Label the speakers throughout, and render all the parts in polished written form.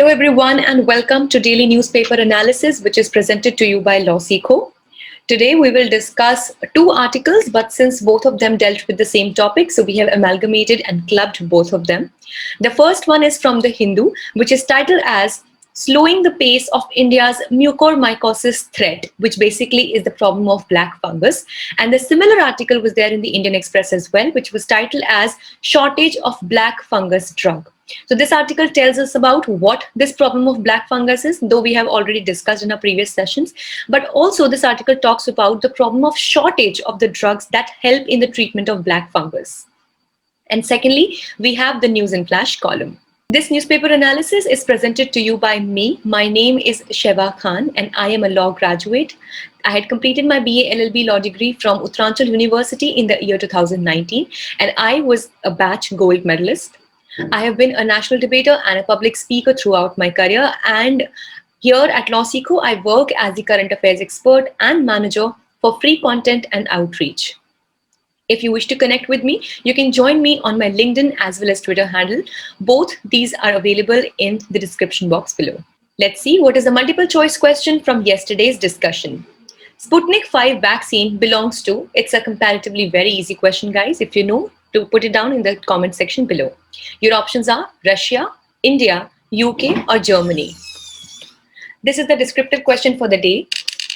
Speaker 1: Hello everyone and welcome to Daily Newspaper Analysis, which is presented to you by LawSeco. Today we will discuss two articles, but since both of them dealt with the same topic, so we have amalgamated and clubbed both of them. The first one is from The Hindu, which is titled as Slowing the Pace of India's Mucormycosis Threat, which basically is the problem of black fungus. And the similar article was there in the Indian Express as well, which was titled as Shortage of Black Fungus Drug. So this article tells us about what this problem of black fungus is, though we have already discussed in our previous sessions. But also this article talks about the problem of shortage of the drugs that help in the treatment of black fungus. And secondly, we have the News in Flash column. This newspaper analysis is presented to you by me. My name is Sheva Khan and I am a law graduate. I had completed my BA LLB law degree from Uttaranchal University in the year 2019 and I was a batch gold medalist. I have been a national debater and a public speaker throughout my career, and here at LawSeco, I work as the current affairs expert and manager for free content and outreach. If you wish to connect with me, you can join me on my LinkedIn as well as Twitter handle. Both these are available in the description box below. Let's see what is the multiple choice question from yesterday's discussion. Sputnik 5 vaccine belongs to, it's a comparatively very easy question, guys. If you know, to put it down in the comment section below. Your options are Russia, India, UK or Germany. This is the descriptive question for the day.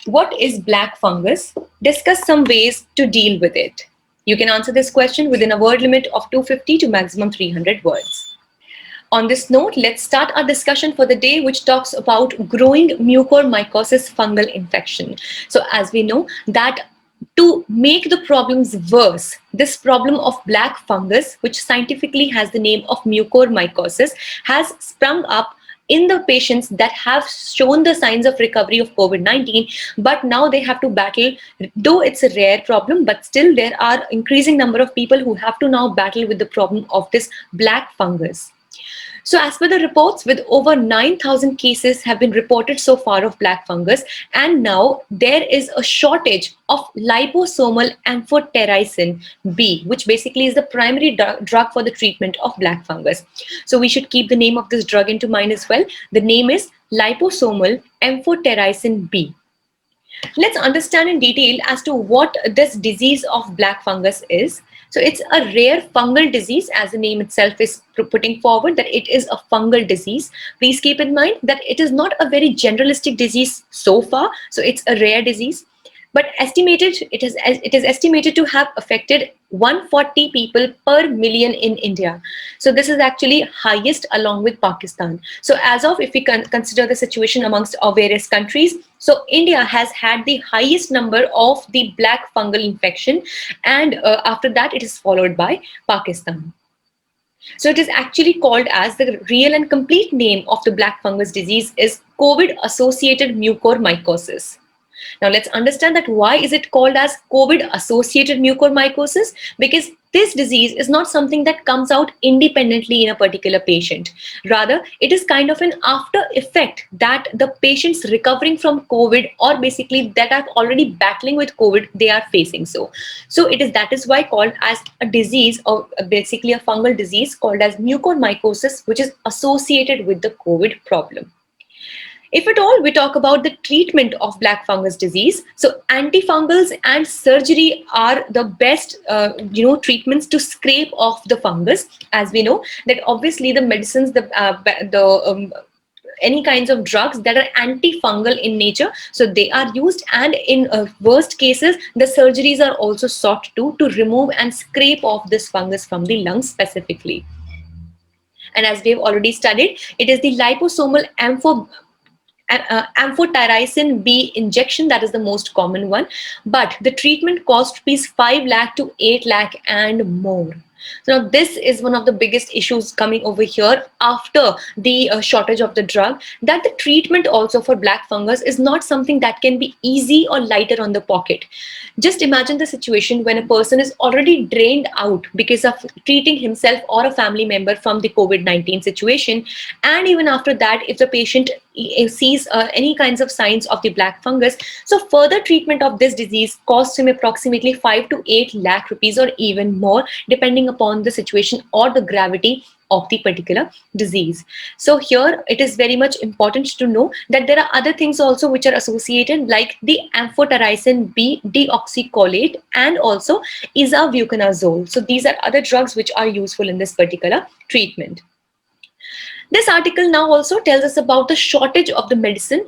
Speaker 1: What is black fungus? Discuss some ways to deal with it. You can answer this question within a word limit of 250 to maximum 300 words. On this note, let's start our discussion for the day, which talks about growing mucormycosis fungal infection. So as we know that to make the problems worse, this problem of black fungus, which scientifically has the name of mucormycosis, has sprung up in the patients that have shown the signs of recovery of COVID-19, but now they have to battle, though it's a rare problem, but still there are increasing number of people who have to now battle with the problem of this black fungus. So as per the reports, with over 9,000 cases have been reported so far of black fungus, and now there is a shortage of liposomal amphotericin B, which basically is the primary drug for the treatment of black fungus. So we should keep the name of this drug into mind as well. The name is liposomal amphotericin B. Let's understand in detail as to what this disease of black fungus is. So it's a rare fungal disease, as the name itself is putting forward, that it is a fungal disease. Please keep in mind that it is not a very generalistic disease so far. So it's a rare disease, but it is estimated to have affected 140 people per million in India. So this is actually highest along with Pakistan. So as of, if we consider the situation amongst our various countries, so India has had the highest number of the black fungal infection, and after that it is followed by Pakistan. So it is actually called as, the real and complete name of the black fungus disease is COVID-associated mucormycosis. Now let's understand that why is it called as COVID-associated mucormycosis? Because this disease is not something that comes out independently in a particular patient. Rather, it is kind of an after effect that the patients recovering from COVID, or basically that are already battling with COVID, they are facing. So that is why called as a disease, or basically a fungal disease called as mucormycosis, which is associated with the COVID problem. If at all we talk about the treatment of black fungus disease, so antifungals and surgery are the best treatments to scrape off the fungus. As we know that obviously the medicines, any kinds of drugs that are antifungal in nature, so they are used, and in worst cases the surgeries are also sought to remove and scrape off this fungus from the lungs specifically. And as we have already studied, it is the liposomal amphotericin B injection that is the most common one, but the treatment cost is 5 lakh to 8 lakh and more. So now this is one of the biggest issues coming over here after the shortage of the drug, that the treatment also for black fungus is not something that can be easy or lighter on the pocket. Just imagine the situation when a person is already drained out because of treating himself or a family member from the COVID-19 situation, and even after that, if the patient sees any kinds of signs of the black fungus, so further treatment of this disease costs him approximately 5 to 8 lakh rupees or even more, depending upon the situation or the gravity of the particular disease. So here it is very much important to know that there are other things also which are associated, like the amphotericin B deoxycholate and also isobuconazole. So these are other drugs which are useful in this particular treatment. This article now also tells us about the shortage of the medicines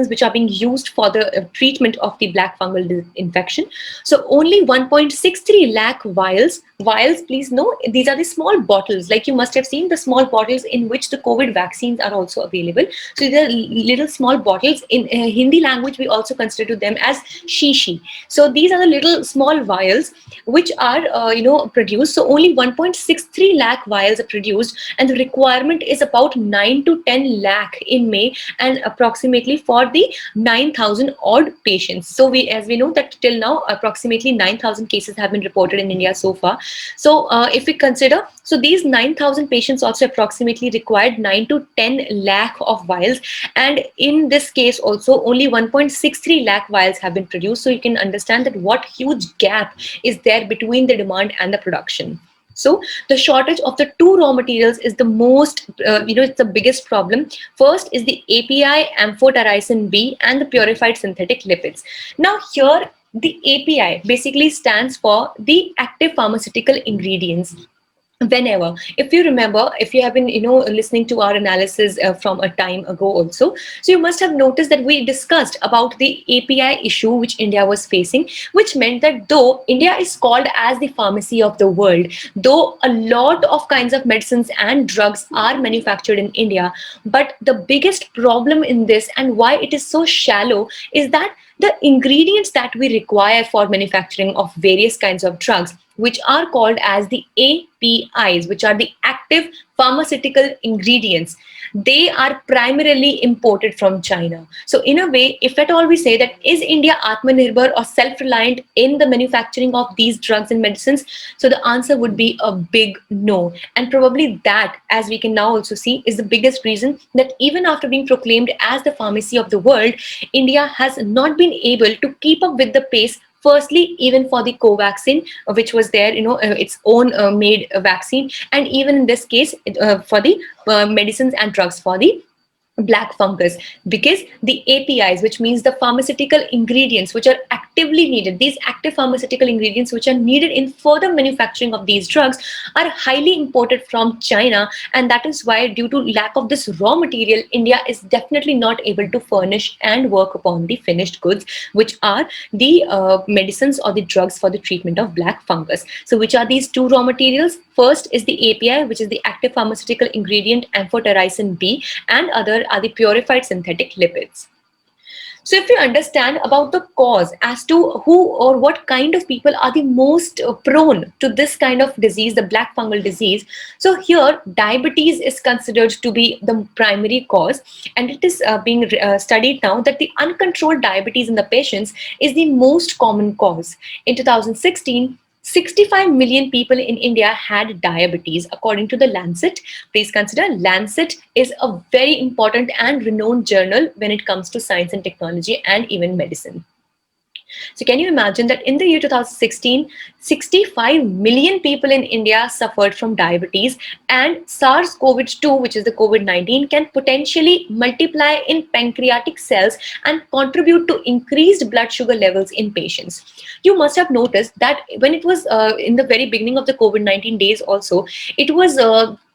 Speaker 1: which are being used for the treatment of the black fungal infection. So only 1.63 lakh vials, please know, these are the small bottles, like you must have seen the small bottles in which the COVID vaccines are also available. So these are little small bottles. In Hindi language, we also consider them as shishi. So these are the little small vials which are produced. So only 1.63 lakh vials are produced, and the requirement is about 9 to 10 lakh in May, and approximately for the 9,000 odd patients. So as we know that till now approximately 9,000 cases have been reported in India so far. So if we consider, so these 9,000 patients also approximately required 9 to 10 lakh of vials, and in this case also only 1.63 lakh vials have been produced. So you can understand that what huge gap is there between the demand and the production. So the shortage of the two raw materials is the most, it's the biggest problem. First is the API amphotericin B and the purified synthetic lipids. Now here the API basically stands for the active pharmaceutical ingredients. Whenever, if you remember, if you have been listening to our analysis from a time ago also, so you must have noticed that we discussed about the API issue which India was facing, which meant that though India is called as the pharmacy of the world, though a lot of kinds of medicines and drugs are manufactured in India, but the biggest problem in this and why it is so shallow is that the ingredients that we require for manufacturing of various kinds of drugs, which are called as the APIs, which are the active pharmaceutical ingredients, they are primarily imported from China. So in a way, if at all we say that is India Atmanirbhar or self-reliant in the manufacturing of these drugs and medicines, so the answer would be a big no. And probably that, as we can now also see, is the biggest reason that even after being proclaimed as the pharmacy of the world, India has not been able to keep up with the pace. Firstly, even for the Covaxin, which was there, its own made vaccine, and even in this case, for the medicines and drugs for the black fungus, because the APIs, which means the pharmaceutical ingredients which are actively needed, these active pharmaceutical ingredients which are needed in further manufacturing of these drugs, are highly imported from China, and that is why, due to lack of this raw material, India is definitely not able to furnish and work upon the finished goods, which are the medicines or the drugs for the treatment of black fungus. So which are these two raw materials? First is the API, which is the active pharmaceutical ingredient amphotericin B, and other are the purified synthetic lipids. So if you understand about the cause as to who or what kind of people are the most prone to this kind of disease, the black fungal disease, so here diabetes is considered to be the primary cause, and it is being studied now that the uncontrolled diabetes in the patients is the most common cause. In 2016, 65 million people in India had diabetes, according to the Lancet. Please consider Lancet is a very important and renowned journal when it comes to science and technology and even medicine. So can you imagine that in the year 2016, 65 million people in India suffered from diabetes, and SARS-CoV-2, which is the COVID-19, can potentially multiply in pancreatic cells and contribute to increased blood sugar levels in patients. You must have noticed that when it was in the very beginning of the COVID-19 days also, it was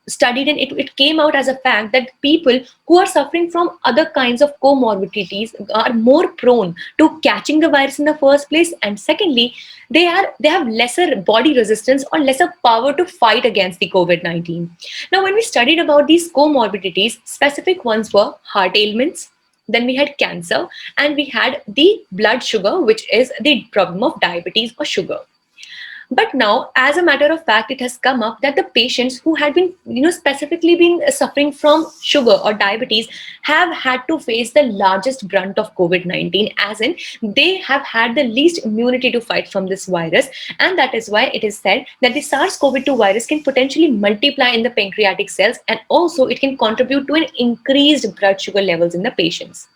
Speaker 1: studied, and it came out as a fact that people who are suffering from other kinds of comorbidities are more prone to catching the virus in the first place, and secondly, they have lesser body resistance or lesser power to fight against the COVID-19. Now, when we studied about these comorbidities, specific ones were heart ailments, then we had cancer, and we had the blood sugar, which is the problem of diabetes or sugar. But now, as a matter of fact, it has come up that the patients who had been, specifically been suffering from sugar or diabetes have had to face the largest brunt of COVID-19, as in they have had the least immunity to fight from this virus. And that is why it is said that the SARS-CoV-2 virus can potentially multiply in the pancreatic cells, and also it can contribute to an increased blood sugar levels in the patients.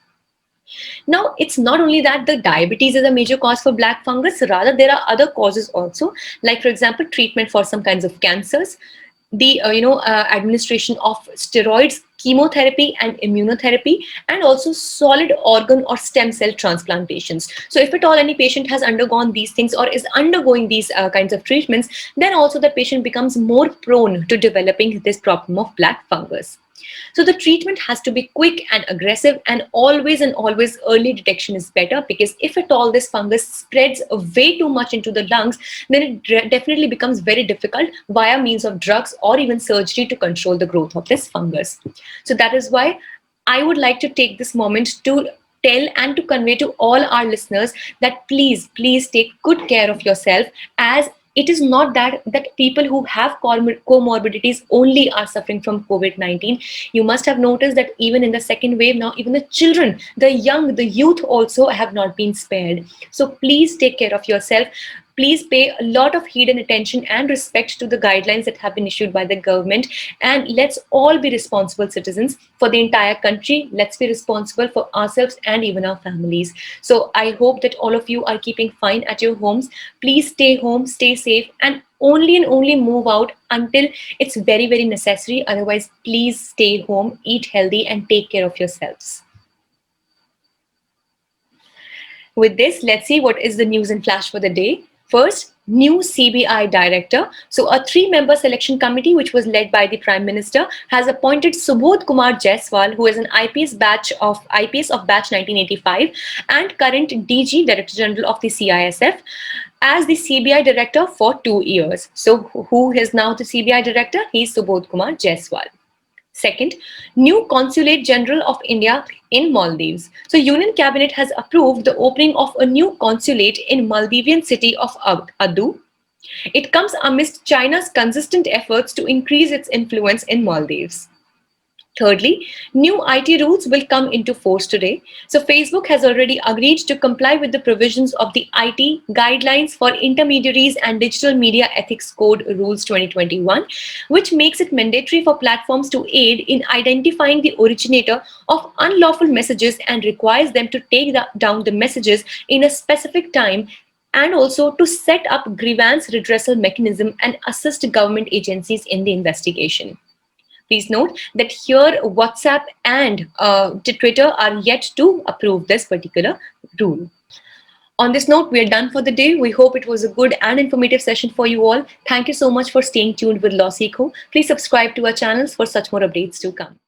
Speaker 1: Now, it's not only that the diabetes is a major cause for black fungus, rather there are other causes also, like for example, treatment for some kinds of cancers, the administration of steroids, chemotherapy and immunotherapy, and also solid organ or stem cell transplantations. So if at all any patient has undergone these things or is undergoing these kinds of treatments, then also the patient becomes more prone to developing this problem of black fungus. So the treatment has to be quick and aggressive, and always early detection is better, because if at all this fungus spreads way too much into the lungs, then it definitely becomes very difficult via means of drugs or even surgery to control the growth of this fungus. So that is why I would like to take this moment to tell and to convey to all our listeners that please take good care of yourself, as it is not that people who have comorbidities only are suffering from COVID-19. You must have noticed that even in the second wave now, even the children, the young, the youth also have not been spared. So please take care of yourself. Please pay a lot of heed and attention and respect to the guidelines that have been issued by the government. And let's all be responsible citizens for the entire country. Let's be responsible for ourselves and even our families. So I hope that all of you are keeping fine at your homes. Please stay home, stay safe, and only move out until it's very necessary. Otherwise, please stay home, eat healthy, and take care of yourselves. With this, let's see what is the news in flash for the day. First, new CBI director. So a 3-member selection committee, which was led by the Prime Minister, has appointed Subodh Kumar Jaiswal, who is an IPS of batch 1985 and current DG, Director General of the CISF, as the CBI director for 2 years. So who is now the CBI director? He is Subodh Kumar Jaiswal. Second, new Consulate General of India in Maldives. So Union Cabinet has approved the opening of a new consulate in Maldivian city of Adu. It comes amidst China's consistent efforts to increase its influence in Maldives. Thirdly, new IT rules will come into force today. So Facebook has already agreed to comply with the provisions of the IT Guidelines for Intermediaries and Digital Media Ethics Code Rules 2021, which makes it mandatory for platforms to aid in identifying the originator of unlawful messages and requires them to take down the messages in a specific time, and also to set up grievance redressal mechanism and assist government agencies in the investigation. Please note that here WhatsApp and Twitter are yet to approve this particular rule. On this note, we are done for the day. We hope it was a good and informative session for you all. Thank you so much for staying tuned with LawSikho. Please subscribe to our channels for such more updates to come.